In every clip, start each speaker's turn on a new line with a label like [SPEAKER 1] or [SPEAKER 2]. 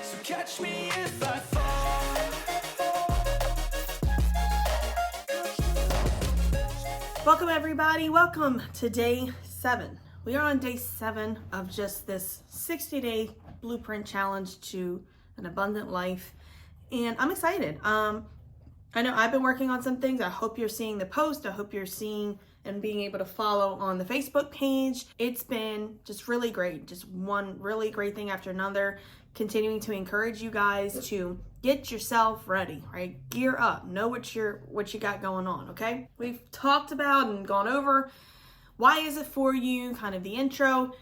[SPEAKER 1] So catch me if I fall.
[SPEAKER 2] Welcome everybody, welcome to day 7. We are on day 7 of just this 60-day blueprint challenge to an abundant life, and I'm excited. I know I've been working on some things. I hope you're seeing the post. I hope you're seeing and being able to follow on the Facebook page. It's been just really great, just one really great thing after another, continuing to encourage you guys to get yourself ready, right? Gear up, know what you got going on, okay? We've talked about and gone over why is it for you, kind of the intro.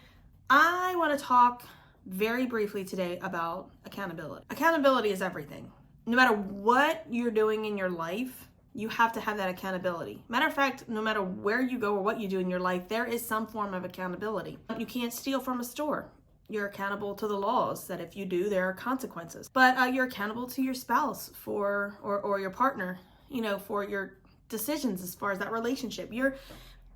[SPEAKER 2] I want to talk very briefly today about accountability. Accountability is everything. No matter what you're doing in your life, you have to have that accountability. Matter of fact, no matter where you go or what you do in your life, there is some form of accountability. You can't steal from a store. You're accountable to the laws that if you do, there are consequences. But you're accountable to your spouse or your partner, for your decisions as far as that relationship. You're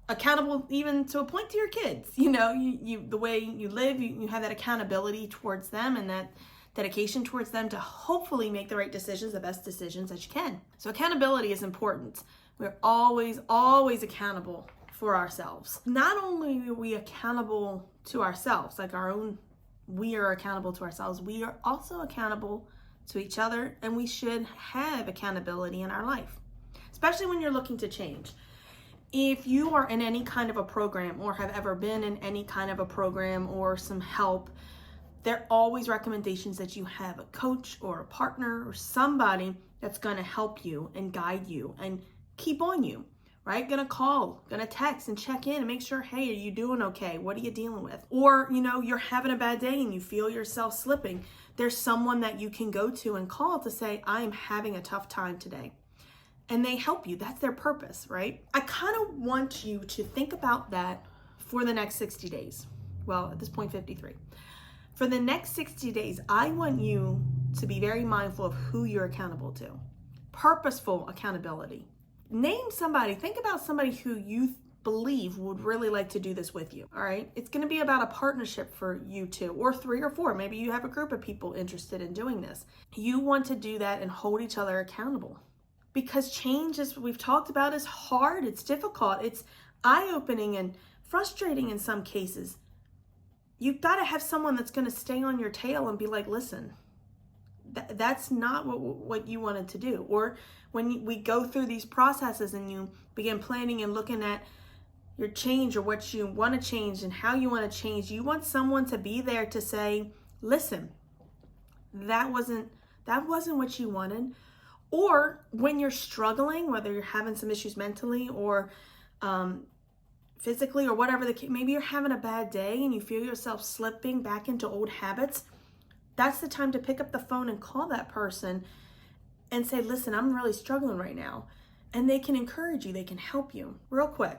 [SPEAKER 2] accountable even to a point to your kids. The way you live, you have that accountability towards them and that dedication towards them to hopefully make the right decisions, the best decisions that you can. So accountability is important. We're always accountable for ourselves. Not only are we accountable to ourselves, we are accountable to ourselves, we are also accountable to each other, and we should have accountability in our life, especially when you're looking to change. If you are in any kind of a program or have ever been in any kind of a program or some help, there are always recommendations that you have a coach or a partner or somebody that's going to help you and guide you and keep on you, right? Going to call, going to text and check in and make sure, hey, are you doing okay? What are you dealing with? Or, you're having a bad day and you feel yourself slipping. There's someone that you can go to and call to say, I'm having a tough time today. And they help you. That's their purpose, right? I kind of want you to think about that for the next 60 days. Well, at this point, 53. For the next 60 days, I want you to be very mindful of who you're accountable to. Purposeful accountability. Name somebody, think about somebody who you believe would really like to do this with you, all right? It's gonna be about a partnership for you two, or 3 or 4. Maybe you have a group of people interested in doing this. You want to do that and hold each other accountable. Because change, as we've talked about, is hard, it's difficult, it's eye-opening and frustrating in some cases. You've got to have someone that's going to stay on your tail and be like, listen, that's not what you wanted to do. Or when we go through these processes and you begin planning and looking at your change or what you want to change and how you want to change, you want someone to be there to say, listen, that wasn't what you wanted. Or when you're struggling, whether you're having some issues mentally or physically or whatever the case, maybe you're having a bad day and you feel yourself slipping back into old habits, that's the time to pick up the phone and call that person and say, listen, I'm really struggling right now. And they can encourage you, they can help you. Real quick,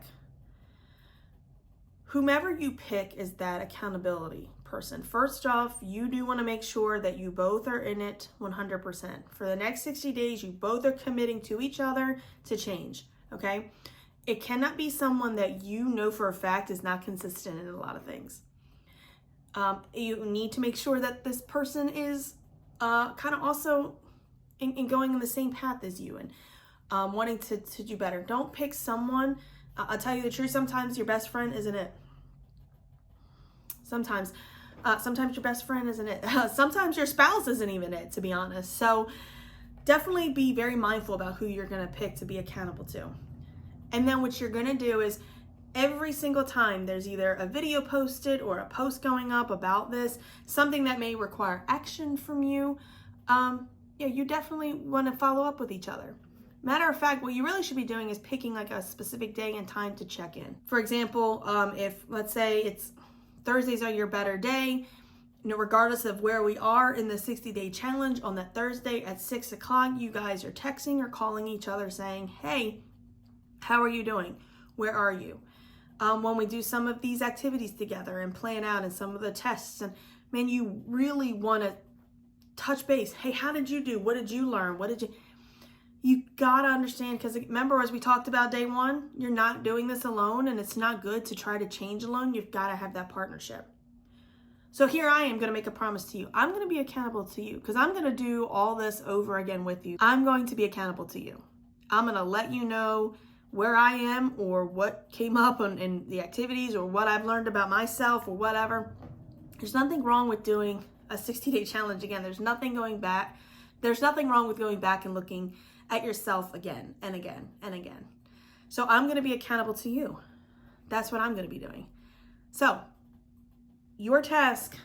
[SPEAKER 2] whomever you pick is that accountability person. First off, you do want to make sure that you both are in it 100%. For the next 60 days, you both are committing to each other to change, okay? It cannot be someone that you know for a fact is not consistent in a lot of things. You need to make sure that this person is kind of also in going in the same path as you and wanting to do better. Don't pick someone, I'll tell you the truth, sometimes your best friend isn't it. Sometimes your best friend isn't it. Sometimes your spouse isn't even it, to be honest. So definitely be very mindful about who you're going to pick to be accountable to. And then what you're gonna do is every single time there's either a video posted or a post going up about this, something that may require action from you, you definitely wanna follow up with each other. Matter of fact, what you really should be doing is picking like a specific day and time to check in. For example, if let's say it's Thursdays are your better day, regardless of where we are in the 60-day challenge, on that Thursday at 6 o'clock, you guys are texting or calling each other saying, hey, how are you doing? Where are you? When we do some of these activities together and plan out and some of the tests, and man, you really want to touch base. Hey, how did you do? What did you learn? You gotta understand, because remember, as we talked about day 1, you're not doing this alone, and it's not good to try to change alone. You've got to have that partnership. So here I am going to make a promise to you. I'm going to be accountable to you because I'm going to do all this over again with you. I'm going to be accountable to you. I'm going to let you know where I am or what came up in the activities or what I've learned about myself or whatever. There's nothing wrong with doing a 60-day challenge again. There's nothing going back. There's nothing wrong with going back and looking at yourself again and again and again. So I'm going to be accountable to you. That's what I'm going to be doing. So your task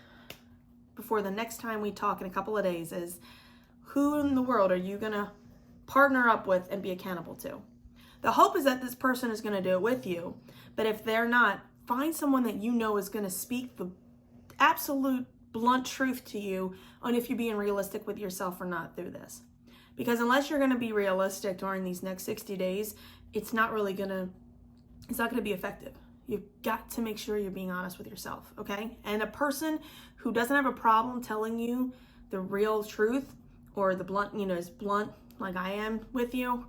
[SPEAKER 2] before the next time we talk in a couple of days is, who in the world are you going to partner up with and be accountable to? The hope is that this person is going to do it with you, but if they're not, find someone that you know is going to speak the absolute blunt truth to you on if you're being realistic with yourself or not through this. Because unless you're going to be realistic during these next 60 days, it's not going to be effective. You've got to make sure you're being honest with yourself, okay? And a person who doesn't have a problem telling you the real truth or the blunt, is blunt like I am with you,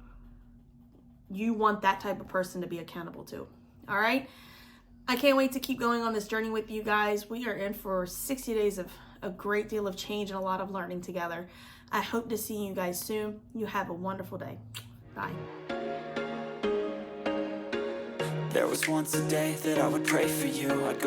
[SPEAKER 2] you want that type of person to be accountable to, all right? I can't wait to keep going on this journey with you guys. We are in for 60 days of a great deal of change and a lot of learning together. I hope to see you guys soon. You have a wonderful day. Bye.
[SPEAKER 1] There was once a day that I would pray for you. I'd go